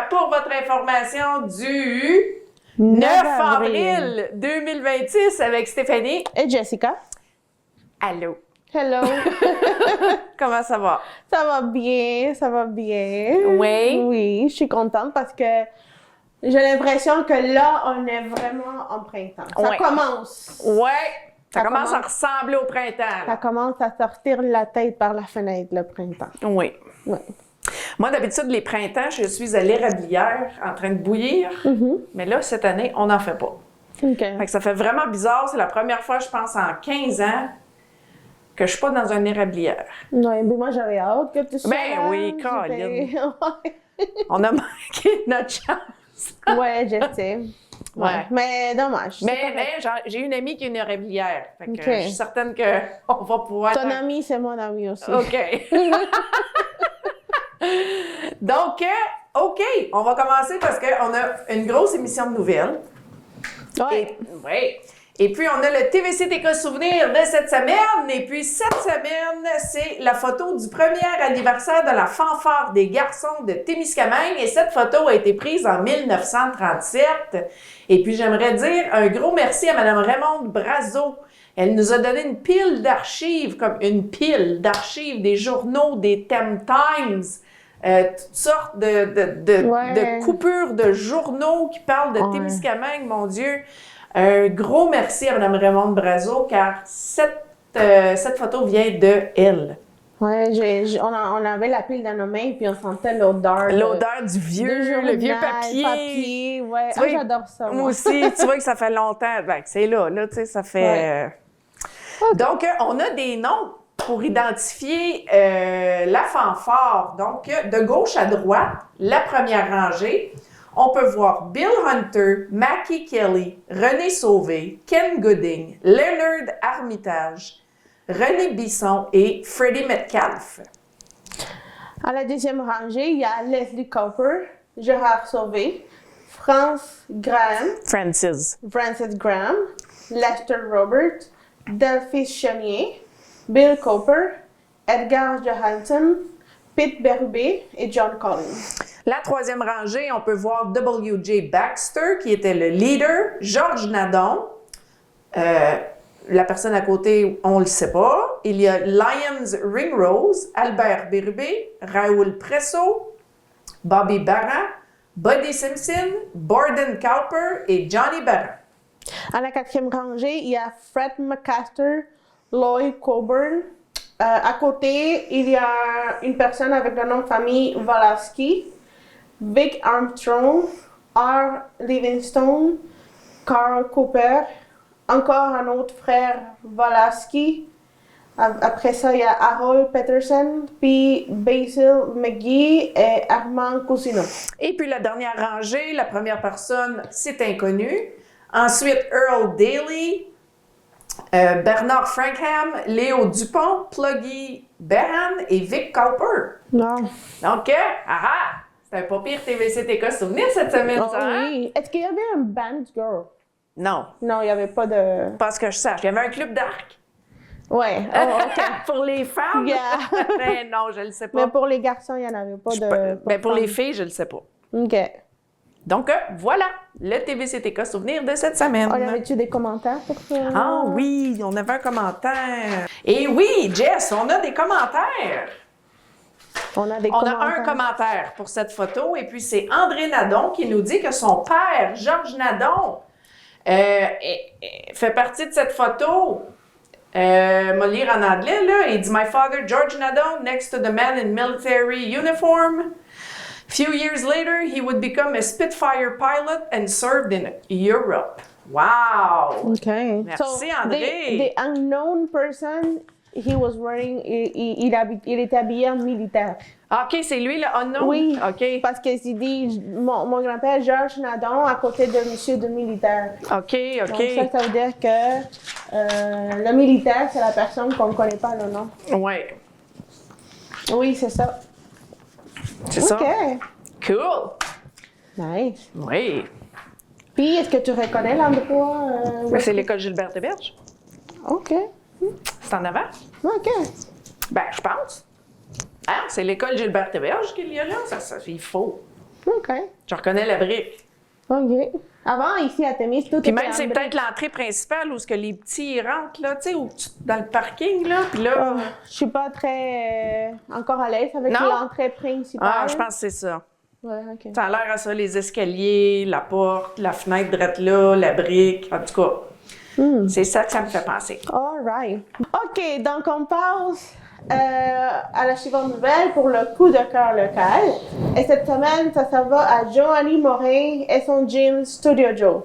pour votre information du 9 avril 2026 avec Stéphanie et Jessica. Allô. Hello. Comment ça va? Ça va bien, ça va bien. Oui? Oui, je suis contente parce que j'ai l'impression que là, on est vraiment en printemps. Ça Ouais. commence. Ouais. Ça Ça commence à commence. ressembler au printemps. Ça commence à sortir la tête par la fenêtre, le printemps. Oui. Oui. Moi, d'habitude, les printemps, je suis à l'érablière en train de bouillir. Mais là, cette année, on n'en fait pas. OK. Fait que ça fait vraiment bizarre. C'est la première fois, je pense, en 15 ans que je suis pas dans une érablière. Oui, mais moi, j'avais hâte que tu sois Ben là. oui, J'étais- Colin. On a manqué notre chance. Ouais, je sais. Ouais. Mais dommage. c'est Mais correct. j'ai une amie qui est une érablière. Fait que OK. je suis certaine qu'on va pouvoir... Ton ami, c'est mon ami aussi. OK. Donc, OK, on va commencer parce qu'on a une grosse émission de nouvelles. Ouais. Oui. Et puis, on a le TVC TK Souvenir de cette semaine. Et puis, cette semaine, c'est la photo du premier anniversaire de la fanfare des garçons de Témiscamingue. Et cette photo a été prise en 1937. Et puis, j'aimerais dire un gros merci à Mme Raymonde Brazeau. Elle nous a donné une pile d'archives, comme une pile d'archives, des journaux, des Thème Times, toutes sortes de coupures de journaux qui parlent de Témiscamingue, mon Dieu. Un gros merci à Mme Raymonde Brazeau, car cette photo vient de elle. Ouais, on avait la pile dans nos mains puis on sentait l'odeur. L'odeur du vieux, le vieux papier. papier. Ouais, Tu vois, j'adore ça. Moi aussi, tu vois que ça fait longtemps. Ben, que c'est là, tu sais, ça fait... Ouais. Donc, on a des noms pour identifier la fanfare. Donc, de gauche à droite, la première rangée, on peut voir Bill Hunter, Mackie Kelly, René Sauvé, Ken Gooding, Leonard Armitage, René Bisson et Freddie Metcalf. À la deuxième rangée, il y a Leslie Cooper, Gérard Sauvé, Francis Graham, Lester Robert, Delphine Chenier, Bill Cooper, Edgar Johansson, Pete Berube et John Collins. La troisième rangée, on peut voir W.J. Baxter, qui était le leader, Georges Nadon, la personne à côté, on le sait pas. Il y a Lyons Ringrose, Albert Berube, Raoul Presso, Bobby Barra, Buddy Simpson, Borden Cowper et Johnny Barra. À la quatrième rangée, il y a Fred McCaster, Lloyd Coburn. À côté, il y a une personne avec le nom de famille Walaski, Vic Armstrong, R. Livingstone, Carl Cooper, encore un autre frère Walaski. Après ça, il y a Harold Peterson, puis Basil McGee et Armand Cousineau. Et puis la dernière rangée, la première personne, c'est inconnu. Ensuite, Earl Daly, Bernard Frankham, Léo Dupont, Pluggy Behan et Vic Cowper. Non. Donc, c'est un pas pire TVC-TK souvenir cette semaine, Oh, ça, hein? oui. Est-ce qu'il y avait un band girl? Non, Non, il n'y avait pas de... pas ce que je sache. Il y avait un club d'arc. Ouais. Oh, OK. Pour les femmes? Yeah. Ben non, je ne le sais pas. Mais pour les garçons, il n'y en avait pas de... Ben pour les femmes. filles, je ne le sais pas. OK. Donc, voilà, le TVC-TK souvenir de cette semaine. On avait-tu des commentaires pour ça? Ah oui, on avait un commentaire. Et oui, Jess, on a des commentaires. On a des On commentaires. a un commentaire pour cette photo, et puis c'est André Nadon qui nous dit que son père, Georges Nadon, fait partie de cette photo. M'a lire en anglais, là. Il dit « My father, George Nadon, next to the man in military uniform. Few years later, he would become a Spitfire pilot and served in Europe. » Wow! OK. Merci, André. The unknown person, he was wearing... Il était habillé en militaire. OK, c'est lui le unknown? Oui, OK. parce que il dit mon grand-père Georges Nadon à côté de monsieur de militaire. OK. Donc ça veut dire que le militaire, c'est la personne qu'on ne connaît pas le nom. Oui, Oui, c'est ça. c'est ça. OK. Cool. Nice. Oui. Puis, est-ce que tu reconnais l'endroit? Mais c'est l'école Gilbert Berge. OK. C'est en avant? OK. Ben, je pense. Hein? C'est l'école Gilbert Berge qu'il y a là. Ça, il faut. OK. Je reconnais la brique. OK. Avant, ici à Témis, tout Puis était même, en c'est briques. peut-être l'entrée principale où ce que les petits rentrent, là, tu sais, dans le parking, là. Puis là... Je suis pas très encore à l'aise avec Non? l'entrée principale. Ah, je pense que c'est ça. Ouais, OK. Ça a l'air à ça, les escaliers, la porte, la fenêtre drette là, la brique, en tout cas. C'est ça que ça me fait penser. All right. OK, donc on passe à la suivante nouvelle pour le coup de cœur local. Et cette semaine, ça va à Joanie Morin et son gym Studio Joe.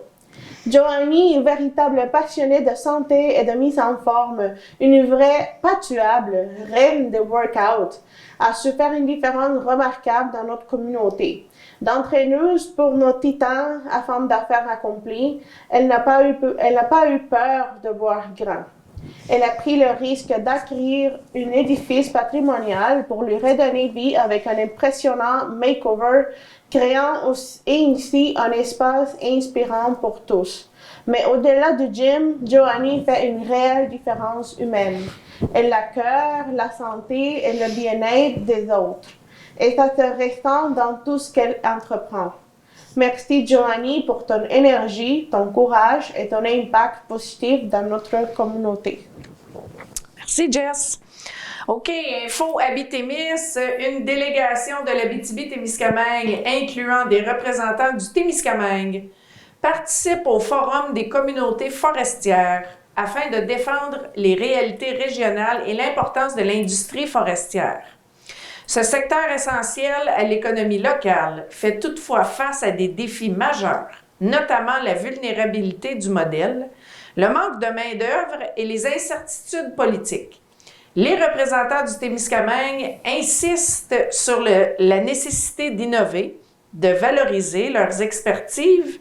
Joanie, une véritable passionnée de santé et de mise en forme, une vraie pas tuable, reine de workout, a su faire une différence remarquable dans notre communauté. D'entraîneuse pour nos titans à femme d'affaires accomplie, elle n'a pas eu peur de voir grand. Elle a pris le risque d'acquérir un édifice patrimonial pour lui redonner vie avec un impressionnant makeover, créant ainsi un espace inspirant pour tous. Mais au-delà du gym, Joanie fait une réelle différence humaine. Elle accueille la santé et le bien-être des autres. Et ça se ressent dans tout ce qu'elle entreprend. Merci Joanie pour ton énergie, ton courage et ton impact positif dans notre communauté. Merci, Jess. OK, info Abitimis, une délégation de l'Abitibi-Témiscamingue incluant des représentants du Témiscamingue participe au Forum des communautés forestières afin de défendre les réalités régionales et l'importance de l'industrie forestière. Ce secteur essentiel à l'économie locale fait toutefois face à des défis majeurs, notamment la vulnérabilité du modèle, le manque de main-d'œuvre et les incertitudes politiques. Les représentants du Témiscamingue insistent sur la nécessité d'innover, de valoriser leurs expertises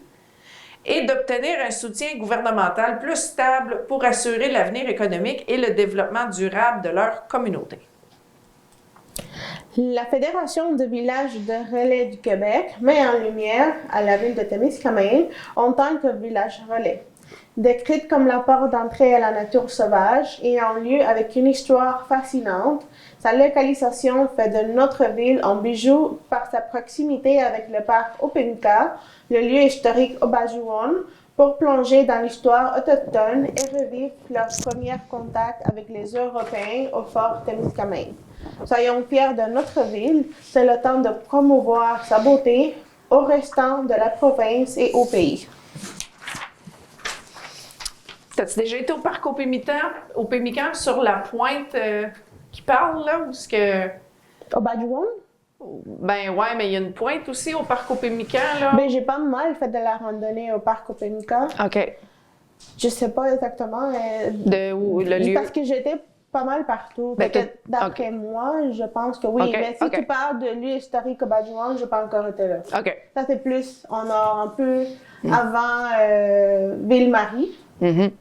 et d'obtenir un soutien gouvernemental plus stable pour assurer l'avenir économique et le développement durable de leur communauté. La Fédération de villages de relais du Québec met en lumière à la ville de Témiscamingue en tant que village relais. Décrite comme la porte d'entrée à la nature sauvage et en lieu avec une histoire fascinante, sa localisation fait de notre ville un bijou par sa proximité avec le parc Openica, le lieu historique Obajouan, pour plonger dans l'histoire autochtone et revivre leur premier contact avec les Européens au fort Témiscamingue. Soyons fiers de notre ville, c'est le temps de promouvoir sa beauté au restant de la province et au pays. T'as-tu déjà été au parc au Pémican sur la pointe qui parle, là, où ce que... Obajouan? Ben ouais, mais il y a une pointe aussi au parc au Pémican, là. Ben, j'ai pas mal fait de la randonnée au parc Openica. OK. Je sais pas exactement. De où le lieu? Parce que j'étais pas mal partout. Ben, d'après moi, je pense que oui. Okay, Mais si tu parles de lieu historique Obajouan, je n'ai pas encore été là. OK. Ça, c'est plus en nord, un peu avant Ville-Marie.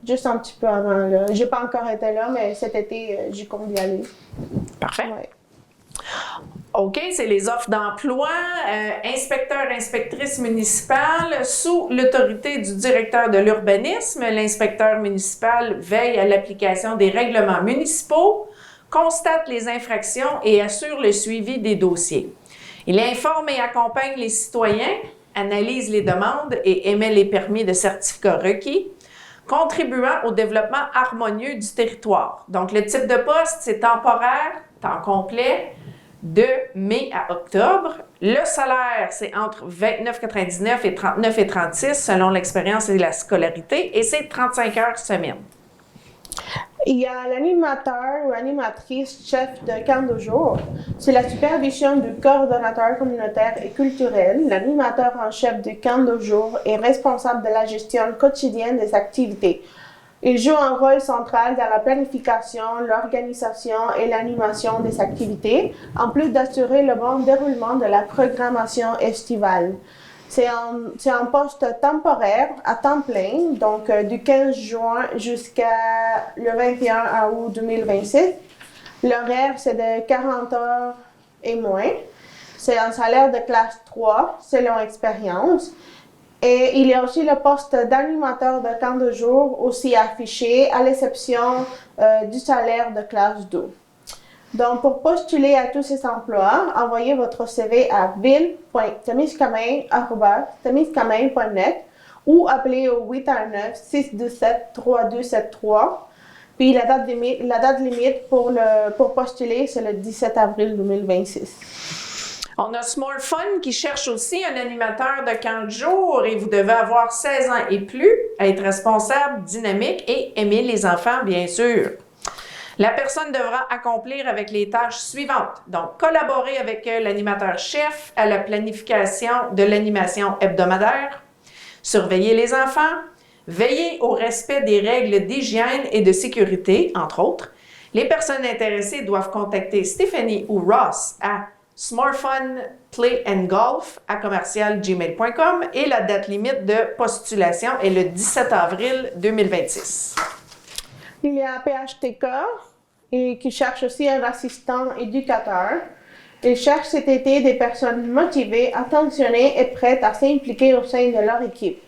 Juste un petit peu avant là. J'ai pas encore été là, mais cet été, j'ai compte d'y aller. Parfait. Ouais. OK, c'est les offres d'emploi. Inspecteur, inspectrice municipale sous l'autorité du directeur de l'urbanisme. L'inspecteur municipal veille à l'application des règlements municipaux, constate les infractions et assure le suivi des dossiers. Il informe et accompagne les citoyens, analyse les demandes et émet les permis de certificats requis, contribuant au développement harmonieux du territoire. Donc, le type de poste, c'est temporaire, temps complet, de mai à octobre. Le salaire, c'est entre 29,99 et 39,36 selon l'expérience et la scolarité, et c'est 35 heures semaine. Il y a l'animateur ou animatrice chef de camp de jour. C'est la supervision du coordonnateur communautaire et culturel. L'animateur en chef du camp de jour est responsable de la gestion quotidienne des activités. Il joue un rôle central dans la planification, l'organisation et l'animation des activités, en plus d'assurer le bon déroulement de la programmation estivale. C'est un poste temporaire à temps plein, donc du 15 juin jusqu'à le 21 août 2026. L'horaire, c'est de 40 heures et moins. C'est un salaire de classe 3, selon expérience. Et il y a aussi le poste d'animateur de camp de jour, aussi affiché, à l'exception du salaire de classe 2. Donc, pour postuler à tous ces emplois, envoyez votre CV à ville.temiscamingue@temiscamingue.net ou appelez au 819-627-3273. Puis la date limite pour postuler, c'est le 17 avril 2026. On a Smart Fun qui cherche aussi un animateur de camp de jour et vous devez avoir 16 ans et plus, être responsable, dynamique et aimer les enfants, bien sûr. La personne devra accomplir avec les tâches suivantes. Donc, collaborer avec l'animateur-chef à la planification de l'animation hebdomadaire, surveiller les enfants, veiller au respect des règles d'hygiène et de sécurité, entre autres. Les personnes intéressées doivent contacter Stéphanie ou Ross à smartfunplayandgolf@gmail.com et la date limite de postulation est le 17 avril 2026. Il y a PHTK et qui cherche aussi un assistant éducateur. Ils cherchent cet été des personnes motivées, attentionnées et prêtes à s'impliquer au sein de leur équipe.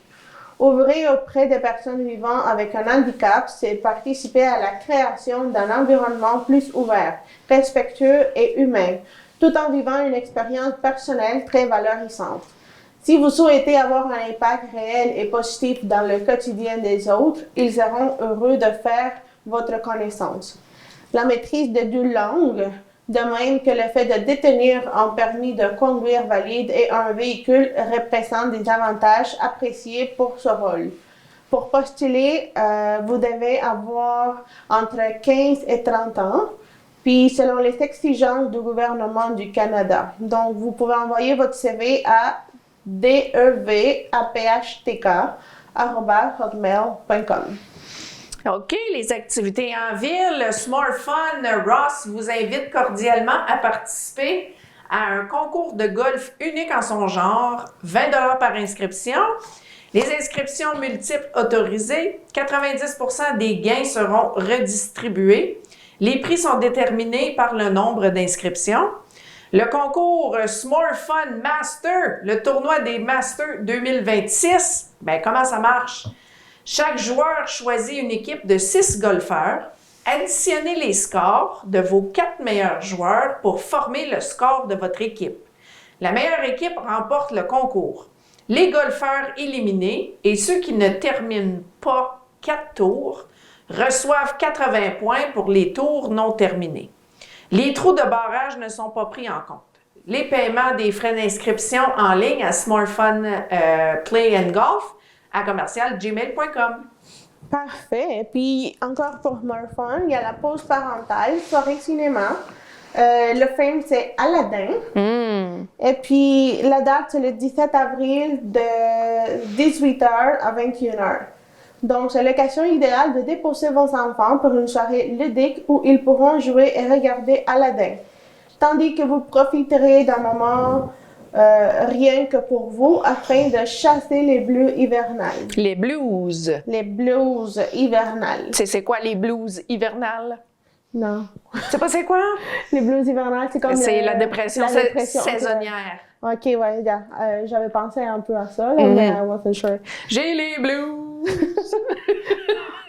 Œuvrer auprès des personnes vivant avec un handicap, c'est participer à la création d'un environnement plus ouvert, respectueux et humain, tout en vivant une expérience personnelle très valorisante. Si vous souhaitez avoir un impact réel et positif dans le quotidien des autres, ils seront heureux de faire votre connaissance. La maîtrise de 2 langues, de même que le fait de détenir un permis de conduire valide et un véhicule représente des avantages appréciés pour ce rôle. Pour postuler, vous devez avoir entre 15 et 30 ans, puis selon les exigences du gouvernement du Canada. Donc, vous pouvez envoyer votre CV à dev@phtk@hotmail.com. OK, les activités en ville. Smart Fun, Ross vous invite cordialement à participer à un concours de golf unique en son genre, 20 $ par inscription. Les inscriptions multiples autorisées, 90% des gains seront redistribués. Les prix sont déterminés par le nombre d'inscriptions. Le concours Smart Fun Master, le tournoi des Masters 2026, comment ça marche? Chaque joueur choisit une équipe de 6 golfeurs. Additionnez les scores de vos 4 meilleurs joueurs pour former le score de votre équipe. La meilleure équipe remporte le concours. Les golfeurs éliminés et ceux qui ne terminent pas 4 tours reçoivent 80 points pour les tours non terminés. Les trous de barrage ne sont pas pris en compte. Les paiements des frais d'inscription en ligne à Smart Fun Play and Golf à commercial@gmail.com. Parfait. Puis encore pour More Fun, il y a la pause parentale, soirée cinéma. Le film, c'est Aladdin. Et puis la date, c'est le 17 avril de 18h à 21h. Donc, c'est l'occasion idéale de déposer vos enfants pour une soirée ludique où ils pourront jouer et regarder Aladdin. Tandis que vous profiterez d'un moment rien que pour vous afin de chasser les blues hivernales. Les blues. Les blues hivernales. C'est quoi les blues hivernales? Non. C'est pas c'est quoi? Les blues hivernales, c'est comme la dépression saisonnière. Ok, ouais, j'avais pensé un peu à ça, là, mais I wasn't sure. J'ai les blues!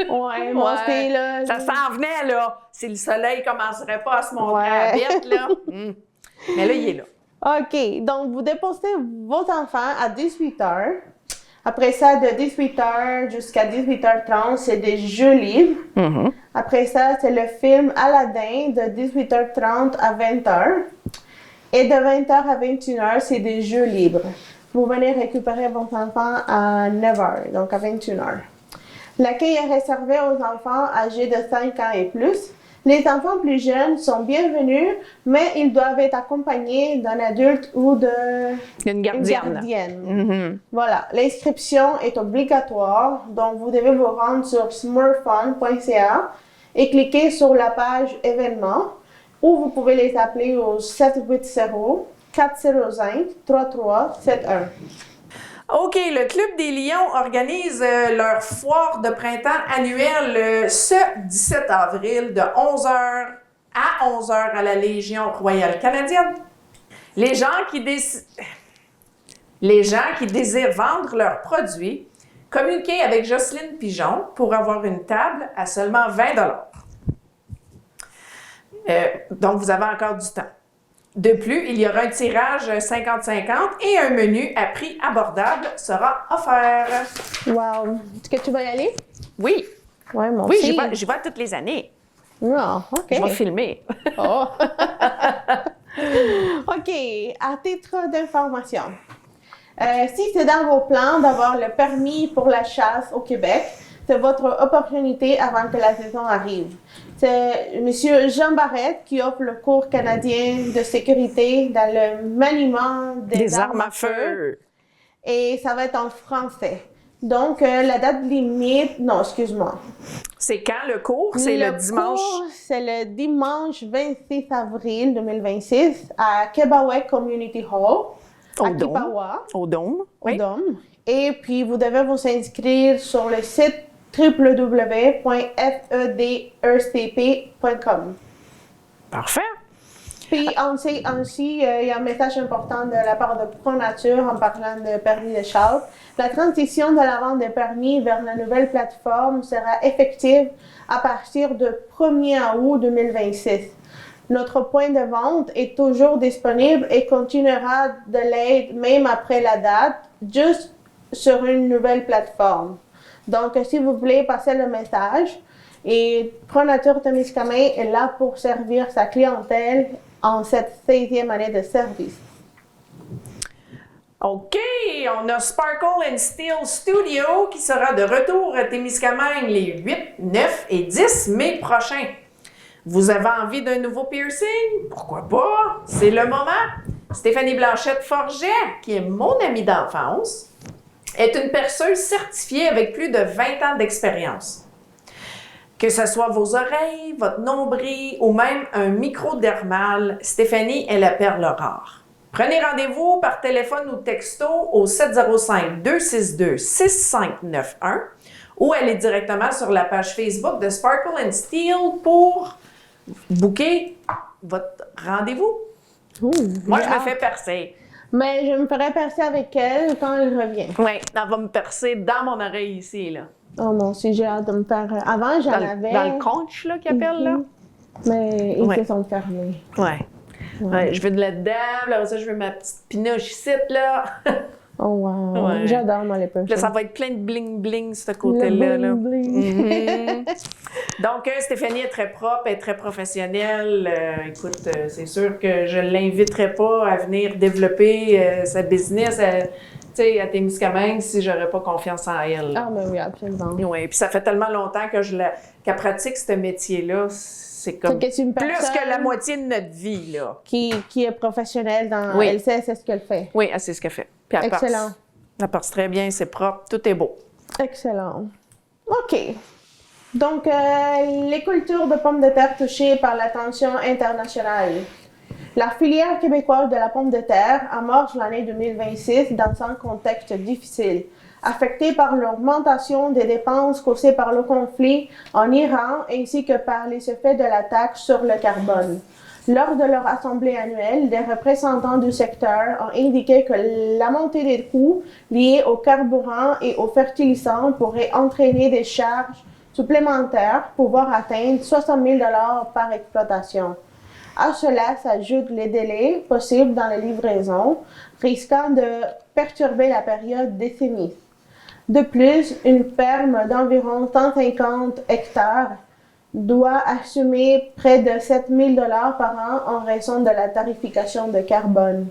Ouais, moi aussi, là. Ça s'en venait, là. Si le soleil commencerait pas à se montrer à vite, là. Mais là, il est là. OK, donc vous déposez vos enfants à 18h. Après ça, de 18h jusqu'à 18h30, c'est des jeux libres. Après ça, c'est le film Aladdin de 18h30 à 20h. Et de 20h à 21h, c'est des jeux libres. Vous venez récupérer vos enfants à 9h, donc à 21h. L'accueil est réservé aux enfants âgés de 5 ans et plus. Les enfants plus jeunes sont bienvenus, mais ils doivent être accompagnés d'un adulte ou d'une gardienne. Voilà, l'inscription est obligatoire, donc vous devez vous rendre sur smurfun.ca et cliquer sur la page événements, ou vous pouvez les appeler au 780-405-3371. OK, le Club des Lions organise leur foire de printemps annuelle ce 17 avril de 11h à 11h à la Légion royale canadienne. Les gens qui désirent vendre leurs produits, communiquez avec Jocelyne Pigeon pour avoir une table à seulement 20 $. Donc, vous avez encore du temps. De plus, il y aura un tirage 50-50 et un menu à prix abordable sera offert. Wow. Est-ce que tu vas y aller? Oui. Ouais, moi Oui, aussi. j'y vais toutes les années. Non, OK. Je vais filmer. Oh. OK. À titre d'information, si c'est dans vos plans d'avoir le permis pour la chasse au Québec, c'est votre opportunité avant que la saison arrive. C'est M. Jean Barrette qui offre le cours canadien de sécurité dans le maniement des armes à feu. Et ça va être en français. Donc, la date limite... Non, excuse-moi. C'est quand le cours? C'est le dimanche? Cours, c'est le dimanche 26 avril 2026 à Kebawek Community Hall, à Kipawa. Au Dôme. Au Dôme. Et puis, vous devez vous inscrire sur le site www.fedrcp.com. Parfait. Puis, ainsi, il y a un message important de la part de ProNature en parlant de permis de chasse. La transition de la vente des permis vers la nouvelle plateforme sera effective à partir du 1er août 2026. Notre point de vente est toujours disponible et continuera de l'être même après la date, juste sur une nouvelle plateforme. Donc, s'il vous plaît, passez le message. Et ProNature Témiscamingue est là pour servir sa clientèle en cette 16e année de service. OK, on a Sparkle and Steel Studio qui sera de retour à Témiscamingue les 8, 9 et 10 mai prochains. Vous avez envie d'un nouveau piercing? Pourquoi pas? C'est le moment. Stéphanie Blanchette-Forget, qui est mon amie d'enfance, est une perceuse certifiée avec plus de 20 ans d'expérience. Que ce soit vos oreilles, votre nombril ou même un microdermal, Stéphanie est la perle rare. Prenez rendez-vous par téléphone ou texto au 705-262-6591 ou allez directement sur la page Facebook de Sparkle and Steel pour booker votre rendez-vous. Moi, je me fais percer. Mais je me ferai percer avec elle quand elle revient. Oui, elle va me percer dans mon oreille ici, là. Oh non, si j'ai hâte de me faire... Avant, j'en avais... Dans le conche, là, qu'ils appellent, là. Mais ils se sont fermés. Ouais. Ouais, je veux de là-dedans, là, ça, je veux ma petite pinoche ici, là. Oh wow, Ouais. j'adore moi les perches. Là, ça va être plein de bling-bling, ce côté-là. Là. Donc, Stéphanie est très propre, elle est très professionnelle. Écoute, c'est sûr que je ne l'inviterai pas à venir développer sa business à Témiscamingue si je n'aurais pas confiance en elle. Ah, ben oui, absolument. Oui, puis ça fait tellement longtemps qu'elle pratique ce métier-là. C'est comme plus que la moitié de notre vie, là. Qui est professionnelle dans... Oui. Elle sait c'est ce qu'elle fait. Oui, elle sait ce qu'elle fait. Puis elle excellent. Elle perce très bien, c'est propre, tout est beau. Excellent. OK. Donc, les cultures de pommes de terre touchées par la tension internationale. La filière québécoise de la pomme de terre amorce l'année 2026 dans un contexte difficile, affectée par l'augmentation des dépenses causées par le conflit en Iran ainsi que par les effets de la taxe sur le carbone. Lors de leur assemblée annuelle, des représentants du secteur ont indiqué que la montée des coûts liés au carburant et aux fertilisants pourrait entraîner des charges supplémentaires pouvant atteindre 60 000 $ par exploitation. À cela s'ajoutent les délais possibles dans les livraisons, risquant de perturber la période des semis. De plus, une ferme d'environ 150 hectares doit assumer près de 7 000 $ par an en raison de la tarification de carbone.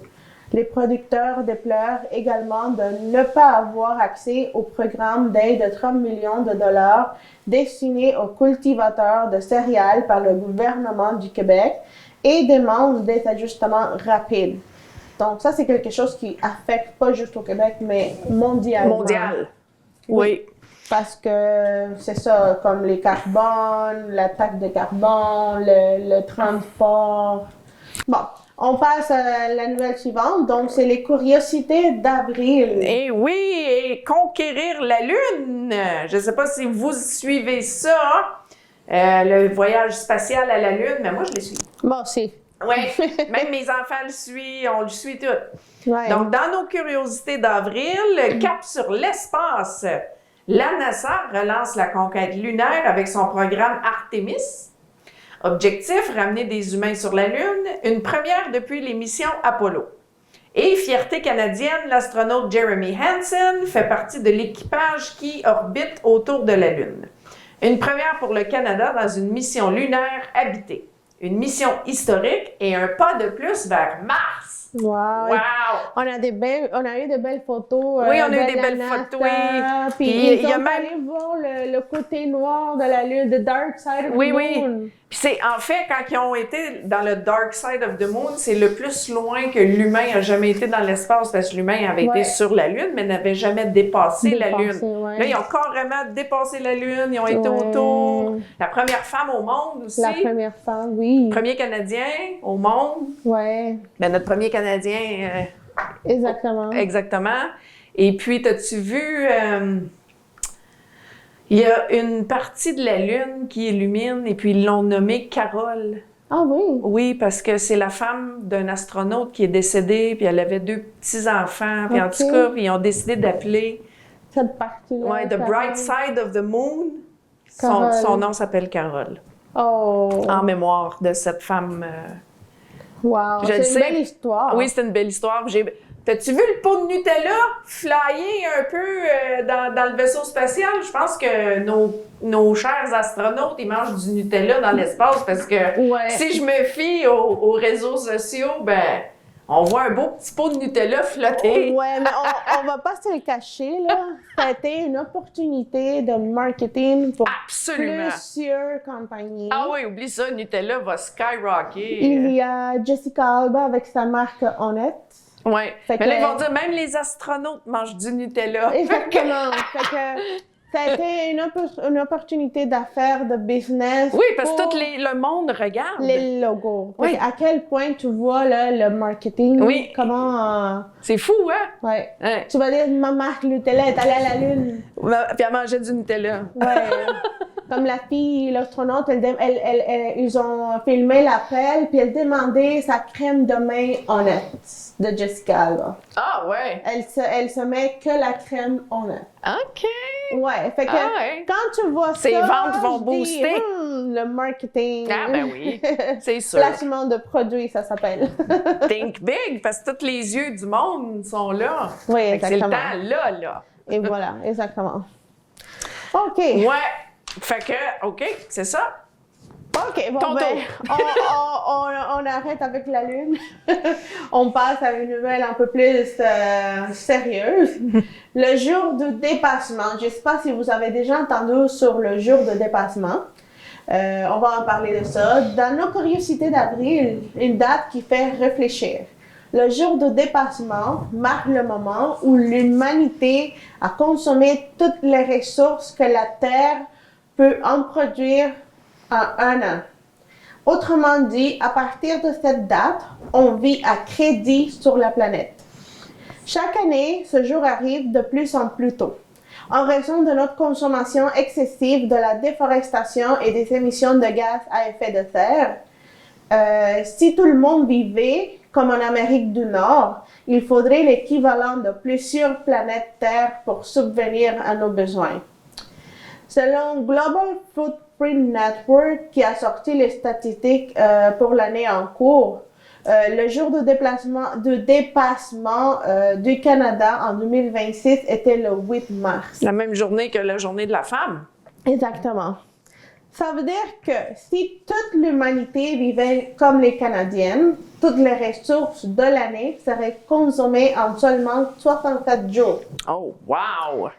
Les producteurs déplorent également de ne pas avoir accès au programme d'aide de 30 millions de dollars destiné aux cultivateurs de céréales par le gouvernement du Québec et demandent des ajustements rapides. Donc ça, c'est quelque chose qui affecte pas juste au Québec, mais mondialement. Mondial. Oui. Parce que c'est ça, comme les carbones, la taxe de carbone, le transport. Bon, on passe à la nouvelle suivante. Donc, c'est les curiosités d'avril. Eh oui, et conquérir la Lune. Je ne sais pas si vous suivez ça, le voyage spatial à la Lune, mais moi, je le suis. Moi aussi. Oui, même mes enfants le suivent, on le suit tout. Ouais. Donc, dans nos curiosités d'avril, cap sur l'espace. La NASA relance la conquête lunaire avec son programme Artemis. Objectif, ramener des humains sur la Lune, une première depuis les missions Apollo. Et fierté canadienne, l'astronaute Jeremy Hansen fait partie de l'équipage qui orbite autour de la Lune. Une première pour le Canada dans une mission lunaire habitée. Une mission historique et un pas de plus vers Mars. Wow! Wow! On a eu de belles photos. Oui, on a eu des de la belles NASA, photos, oui. Puis Puis ils sont allés voir le côté noir de la Lune, the dark side of the moon. Puis c'est en fait, quand ils ont été dans le dark side of the moon, c'est le plus loin que l'humain a jamais été dans l'espace, parce que l'humain avait été sur la Lune, mais n'avait jamais dépassé la Lune. Ouais. Là, ils ont carrément dépassé la Lune, ils ont été autour. La première femme au monde aussi. La première femme, oui. Premier Canadien au monde. Ouais. Ben, notre premier Canadien. Exactement. Exactement. Et puis, t'as-tu vu, il y a une partie de la Lune qui illumine et puis ils l'ont nommée Carole. Ah oui? Oui, parce que c'est la femme d'un astronaute qui est décédé, puis elle avait 2 petits-enfants. Puis en tout cas, ils ont décidé d'appeler cette partie-là. The Bright Side of the Moon. Son nom s'appelle Carole. Oh! En mémoire de cette femme. Wow! C'est une belle histoire. Oui, c'est une belle histoire. T'as-tu vu le pot de Nutella flyer un peu dans le vaisseau spatial? Je pense que nos chers astronautes, ils mangent du Nutella dans l'espace parce que si je me fie aux réseaux sociaux, ben on voit un beau petit pot de Nutella flotter. Ouais, mais on va pas se le cacher, là. Ça a été une opportunité de marketing pour plusieurs compagnies. Ah oui, oublie ça, Nutella va skyrocker. Il y a Jessica Alba avec sa marque Honnête. Oui, mais là, ils vont dire même les astronautes mangent du Nutella. Exactement. Fait que ça a été une opportunité d'affaires, de business. Oui, parce que tout le monde regarde. Les logos. Oui. À quel point tu vois là, le marketing. Oui. Comment. C'est fou, hein? Oui. Ouais. Tu vas dire, ma marque Nutella est allée à la Lune. Puis elle mangeait du Nutella. Oui. Comme la fille, l'astronaute, ils ont filmé l'appel, puis elle demandait sa crème de main Honnête de Jessica Alba. Ah ouais? Elle se met que la crème Honnête. OK. Ouais, fait que quand tu vois ça, ses ventes vont booster. Le marketing. Ah ben oui, c'est sûr. Placement de produits, ça s'appelle. Think big, parce que tous les yeux du monde sont là. Oui, exactement. C'est le temps là. Et voilà, exactement. OK. Ouais. Fait que, OK, c'est ça. OK, bon, on arrête avec la Lune. On passe à une nouvelle un peu plus sérieuse. Le jour de dépassement. Je ne sais pas si vous avez déjà entendu sur le jour de dépassement. On va en parler de ça. Dans nos curiosités d'avril, une date qui fait réfléchir. Le jour de dépassement marque le moment où l'humanité a consommé toutes les ressources que la Terre peut en produire en un an. Autrement dit, à partir de cette date, on vit à crédit sur la planète. Chaque année, ce jour arrive de plus en plus tôt. En raison de notre consommation excessive, de la déforestation et des émissions de gaz à effet de serre, si tout le monde vivait comme en Amérique du Nord, il faudrait l'équivalent de plusieurs planètes Terre pour subvenir à nos besoins. Selon Global Footprint Network, qui a sorti les statistiques pour l'année en cours, le jour de dépassement du Canada en 2026 était le 8 mars. La même journée que la journée de la femme. Exactement. Ça veut dire que si toute l'humanité vivait comme les Canadiennes, toutes les ressources de l'année seraient consommées en seulement 67 jours. Oh, wow!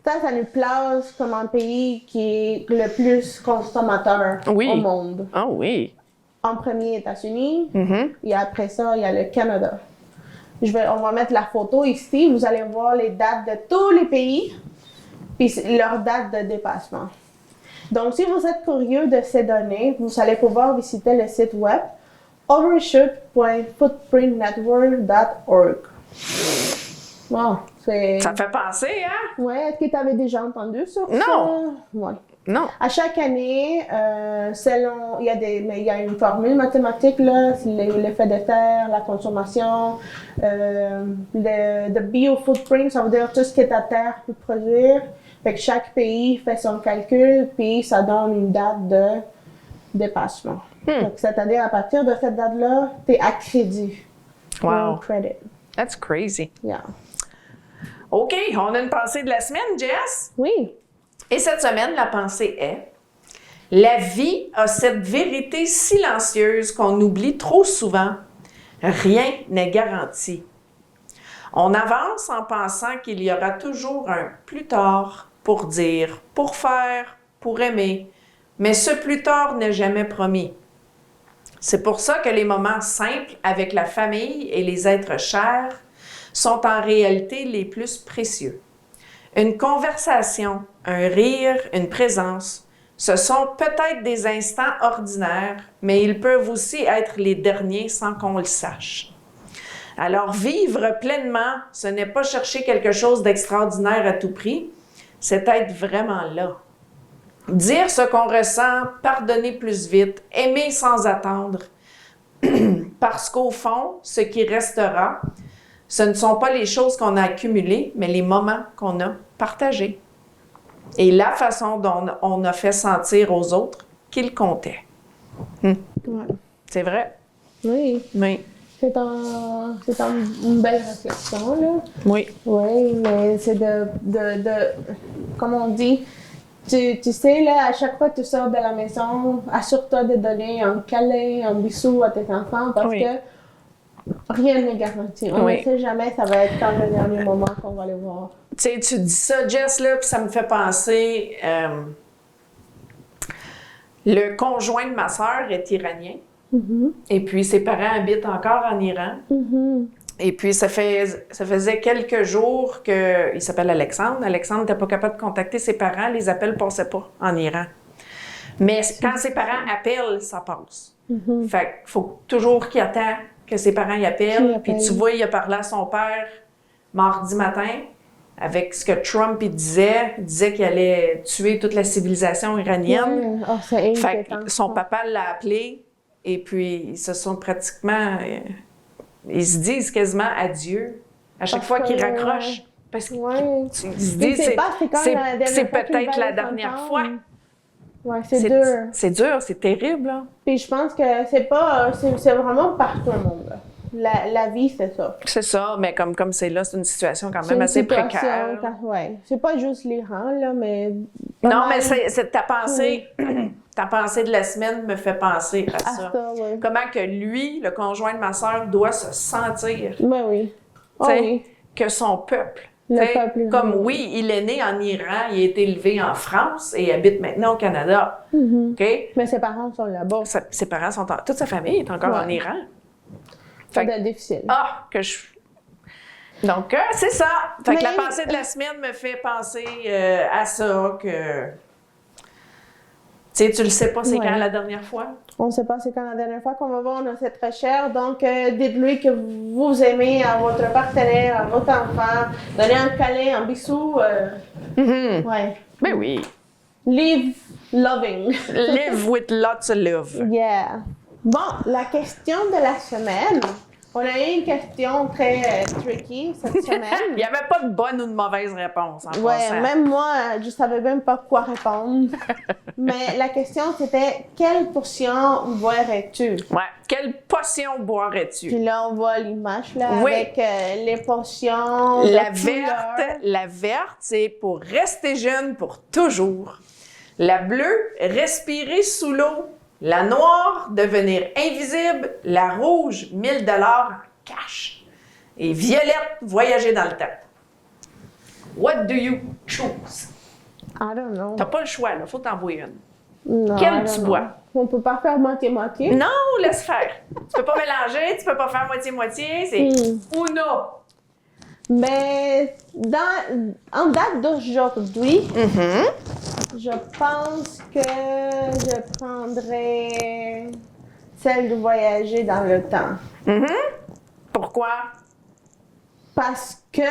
Ça nous place comme un pays qui est le plus consommateur au monde. Ah oui. En premier, États-Unis, et après ça, il y a le Canada. On va mettre la photo ici. Vous allez voir les dates de tous les pays, puis leur date de dépassement. Donc, si vous êtes curieux de ces données, vous allez pouvoir visiter le site web overshoot.footprintnetwork.org. Wow, ça fait penser, hein? Oui, est-ce que tu avais déjà entendu sur ça? Non. Ouais. Non. À chaque année, il y a une formule mathématique, là, l'effet de terre, la consommation, le bio-footprint, ça veut dire tout ce que ta terre peut produire. Fait que chaque pays fait son calcul, puis ça donne une date de dépassement. Donc, c'est-à-dire, à partir de cette date-là, tu es à crédit. Wow. Credit. That's crazy. Yeah. OK, on a une pensée de la semaine, Jess. Oui. Et cette semaine, la pensée est: la vie a cette vérité silencieuse qu'on oublie trop souvent. Rien n'est garanti. On avance en pensant qu'il y aura toujours un plus tard pour dire, pour faire, pour aimer, mais ce plus tard n'est jamais promis. C'est pour ça que les moments simples avec la famille et les êtres chers sont en réalité les plus précieux. Une conversation, un rire, une présence, ce sont peut-être des instants ordinaires, mais ils peuvent aussi être les derniers sans qu'on le sache. Alors, vivre pleinement, ce n'est pas chercher quelque chose d'extraordinaire à tout prix, c'est être vraiment là. Dire ce qu'on ressent, pardonner plus vite, aimer sans attendre, parce qu'au fond, ce qui restera, ce ne sont pas les choses qu'on a accumulées, mais les moments qu'on a partagés. Et la façon dont on a fait sentir aux autres qu'ils comptaient. Ouais. C'est vrai? Oui. Oui. C'est une belle réflexion, là. Oui. Oui, mais c'est comme on dit, tu sais, là, à chaque fois que tu sors de la maison, assure-toi de donner un câlin, un bisou à tes enfants parce Oui. que rien n'est garanti. On ne sait jamais, ça va être quand le dernier moment qu'on va les voir. Tu sais, tu dis ça, Jess, là, puis ça me fait penser... le conjoint de ma sœur est iranien. Mm-hmm. Et puis, ses parents habitent encore en Iran. Mm-hmm. Et puis, ça faisait quelques jours qu'il s'appelle Alexandre. Alexandre n'était pas capable de contacter ses parents. Les appels ne passaient pas en Iran. Mais quand ses parents appellent, ça passe. Mm-hmm. Fait qu'il faut toujours qu'il attend que ses parents y appellent. Puis tu vois, il a parlé à son père mardi matin avec ce que Trump il disait qu'il allait tuer toute la civilisation iranienne. Ouais. Oh, c'est Fait inquiétant. que son papa l'a appelé et puis ils se sont pratiquement... ils se disent quasiment adieu à chaque fois qu'ils raccrochent. Parce qu'ils se disent c'est peut-être la dernière fois. Ouais, c'est dur. C'est dur, c'est terrible. Là. Puis je pense que c'est vraiment partout au monde. La vie, c'est ça. C'est ça, mais comme c'est là, c'est une situation quand même assez précaire. Oui, c'est pas juste l'Iran, là, mais... Non, mais c'est ta pensée... Ta pensée de la semaine me fait penser à ça. Ouais. Comment que lui, le conjoint de ma sœur, doit se sentir. Ben oui. Oh, oui. Que son peuple. Le peuple. Comme oui, il est né en Iran, il a été élevé en France et habite maintenant au Canada. Mm-hmm. Okay? Mais ses parents sont là-bas. Ses parents sont toute sa famille est encore en Iran. Ça doit être difficile. Donc, c'est ça. Fait que la pensée de la semaine me fait penser à ça que... Tu sais, tu le sais pas c'est quand la dernière fois? On ne sait pas c'est quand la dernière fois qu'on va voir notre très cher. Donc, dites-lui que vous aimez à votre partenaire, à votre enfant. Donnez un câlin, un bisou. Ouais. Ben oui. Live loving. Live with lots of love. Yeah. Bon, la question de la semaine. On a eu une question très tricky cette semaine. Il n'y avait pas de bonne ou de mauvaise réponse en passant. Même moi, je savais même pas quoi répondre. Mais la question, c'était « Quelle potion boirais-tu? » Ouais. Quelle potion boirais-tu? Puis là, on voit l'image là avec les potions. La verte, c'est pour rester jeune pour toujours. La bleue, respirer sous l'eau. La noire, devenir invisible. La rouge, 1000 $ en cash. Et violette, voyager dans le temps. What do you choose? I don't know. T'as pas le choix, là. Faut t'envoyer une. Non, Quelle tu bois? On peut pas faire moitié-moitié. Non, laisse faire. Tu peux pas mélanger, tu peux pas faire moitié-moitié. C'est uno. Mais en date d'aujourd'hui, je pense que je prendrais celle de voyager dans le temps. Pourquoi? Parce que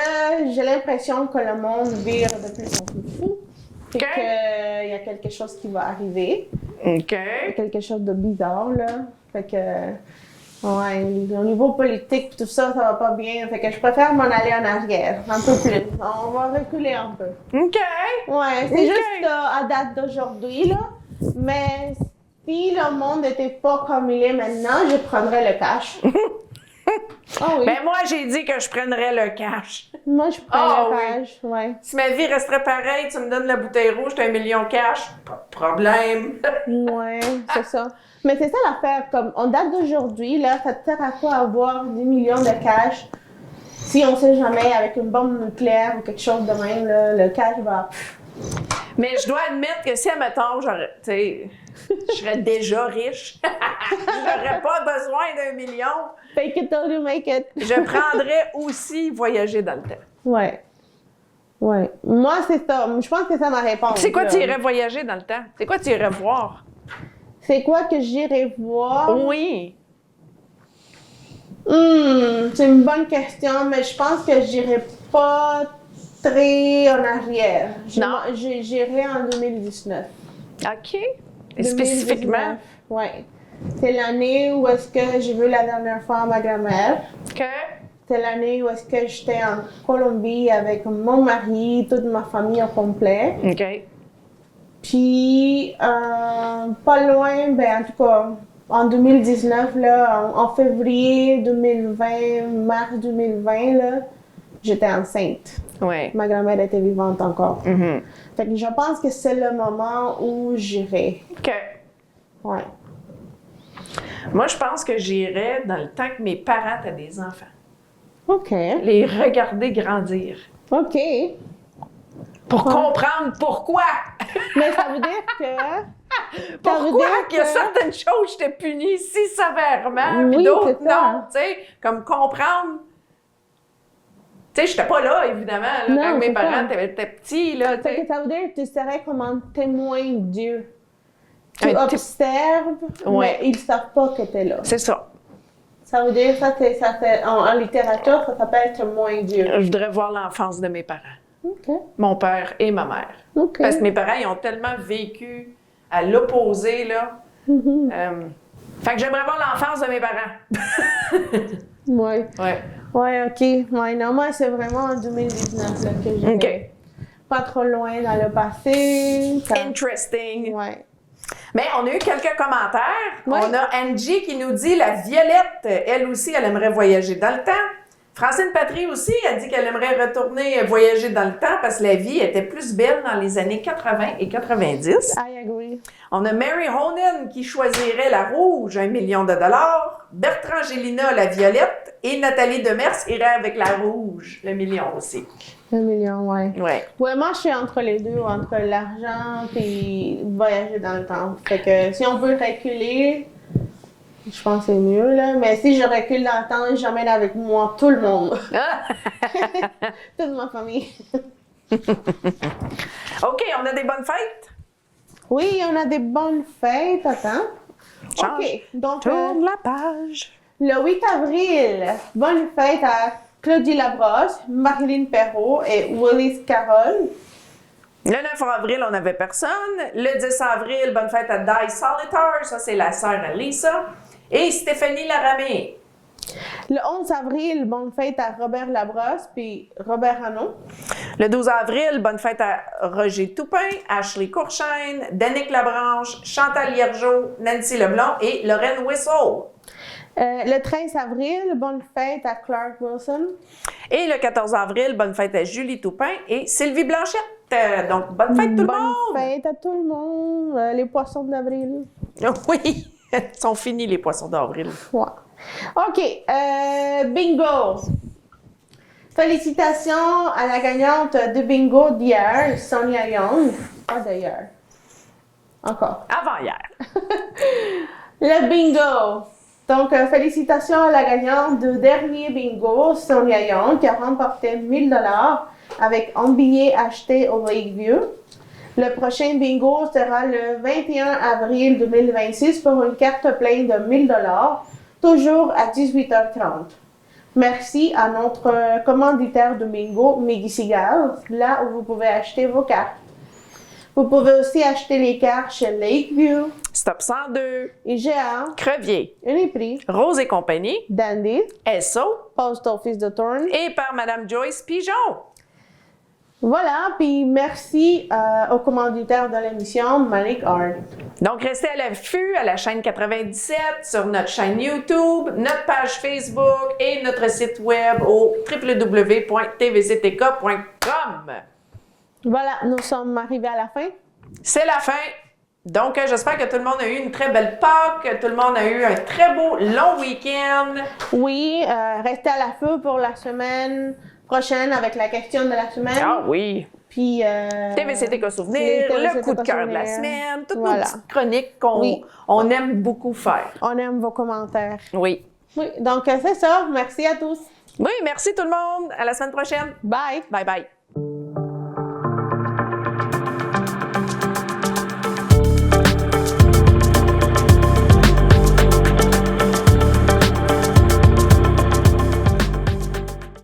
j'ai l'impression que le monde vire de plus en plus fou. Et qu'il y a quelque chose qui va arriver. OK. Quelque chose de bizarre, là. Fait que... Ouais, au niveau politique, tout ça, ça va pas bien. Fait que je préfère m'en aller en arrière, un peu plus. On va reculer un peu. OK. Ouais, c'est juste à date d'aujourd'hui, là. Mais si le monde n'était pas comme il est maintenant, je prendrais le cash. Ah oui. Ben moi, j'ai dit que je prendrais le cash. Moi, je prends Ah le oui. cash, ouais. Si ma vie resterait pareille, tu me donnes la bouteille rouge, t'as 1 million cash, pas de problème. Ouais, c'est ça. Mais c'est ça l'affaire, comme on date d'aujourd'hui, là, ça te sert à quoi avoir 10 millions de cash si on sait jamais, avec une bombe nucléaire ou quelque chose de même, là, le cash va... Mais je dois admettre que si, admettons, j'aurais, tu sais, je serais déjà riche, j'aurais pas besoin d'1 million, Fake it till you make it. je prendrais aussi voyager dans le temps. Ouais. Ouais. Moi, c'est ça. Je pense que c'est ça ma réponse. C'est quoi là. tu irais voyager dans le temps? C'est quoi tu irais voir? C'est quoi que j'irais voir? Oui. C'est une bonne question, mais je pense que j'irais pas très en arrière. Non. J'irais en 2019. OK. Et spécifiquement? Oui. C'est l'année où est-ce que j'ai vu la dernière fois ma grand-mère. Que? C'est l'année où est-ce que j'étais en Colombie avec mon mari, toute ma famille au complet. OK. Puis, pas loin, ben en tout cas, en 2019, là, en février 2020, mars 2020, là, j'étais enceinte. Oui. Ma grand-mère était vivante encore. Mhm. Fait que je pense que c'est le moment où j'irai. OK. Ouais. Moi, je pense que j'irais dans le temps que mes parents étaient des enfants. OK. Les regarder grandir. OK. Pour comprendre pourquoi. Mais ça veut dire que... Pourquoi qu'il y a certaines choses j'étais punie si sévèrement, Oui, puis d'autres c'est ça. non, tu sais, comme comprendre. Tu sais, j'étais pas là, évidemment, là, Non, quand mes c'est parents ça. étaient petits, là, tu Fait que sais. ça veut dire que tu serais comme un témoin de Dieu. Tu Un té- observes, Ouais. mais ils savent pas que tu es là. C'est ça. Ça veut dire, en littérature, ça s'appelle témoin de Dieu. Je voudrais voir l'enfance de mes parents, OK. mon père et ma mère. OK. Parce que mes parents, ils ont tellement vécu à l'opposé, là. Fait que j'aimerais voir l'enfance de mes parents. Oui. Ouais. Ouais, OK. Ouais, non, moi, c'est vraiment en 2019 là, que j'ai. OK. Pas trop loin dans le passé. Interesting. Ouais. Mais on a eu quelques commentaires. Oui. On a Angie qui nous dit la Violette, elle aussi, elle aimerait voyager dans le temps. Francine Patry aussi, elle dit qu'elle aimerait retourner voyager dans le temps parce que la vie était plus belle dans les années 80 et 90. I agree. On a Mary Honan qui choisirait la rouge, 1 million de dollars. Bertrand Gélina, la violette. Et Nathalie Demers irait avec la rouge, le million aussi. 1 million, ouais. Ouais. Ouais, moi, je suis entre les deux, entre l'argent et voyager dans le temps. Fait que si on peut reculer, je pense que c'est mieux, là. Mais si je recule dans le temps, j'emmène avec moi tout le monde. Toute ma famille. OK, on a des bonnes fêtes? Oui, on a des bonnes fêtes. Attends. Change. OK. Donc, Tourne la page. le 8 avril, bonne fête à Claudie Labrosse, Marilyn Perrault et Willis Carroll. Le 9 avril, on n'avait personne. Le 10 avril, bonne fête à Di Solitar. Ça, c'est la sœur à Lisa. Et Stéphanie Laramée. Le 11 avril, bonne fête à Robert Labrosse puis Robert Hanon. Le 12 avril, bonne fête à Roger Toupin, Ashley Courchaine, Danick Labranche, Chantal Hiergeau, Nancy Leblond et Lorraine Whistle. Le 13 avril, bonne fête à Clark Wilson. Et le 14 avril, bonne fête à Julie Toupin et Sylvie Blanchette. Donc, bonne fête tout le monde! Bonne fête à tout le monde. Les poissons d'avril. Oui, ils sont finis les poissons d'avril. Ouais. OK. Bingo. Félicitations à la gagnante de bingo d'hier, Sonia Young. Pas d'ailleurs. Encore. Avant hier. Le bingo. Donc, félicitations à la gagnante du dernier bingo, Sonia Young, qui a remporté 1 000 $ avec un billet acheté au Lakeview. Le prochain bingo sera le 21 avril 2026 pour une carte pleine de 1 000 $, toujours à 18h30. Merci à notre commanditaire de bingo, Meggy Seagal, là où vous pouvez acheter vos cartes. Vous pouvez aussi acheter les cartes chez Lakeview, Stop 102, IGA, Crevier, Uniprix, Rose et compagnie, Dandy, Esso Post Office de Thorne. et par Madame Joyce Pigeon. Voilà, puis merci aux commanditaires de l'émission, Manic Art. Donc, restez à l'affût à la chaîne 97, sur notre chaîne YouTube, notre page Facebook et notre site web au www.tvctk.com. Voilà, nous sommes arrivés à la fin. C'est la fin. Donc, j'espère que tout le monde a eu une très belle Pâques, que tout le monde a eu un très beau long week-end. Oui, restez à l'affût pour la semaine prochaine avec la question de la semaine. Ah oui. Puis TVCTK Souvenir, le coup de cœur de la semaine, toutes nos petites chroniques qu'on aime beaucoup faire. On aime vos commentaires. Oui. Oui, donc c'est ça. Merci à tous. Oui, merci tout le monde. À la semaine prochaine. Bye. Bye bye.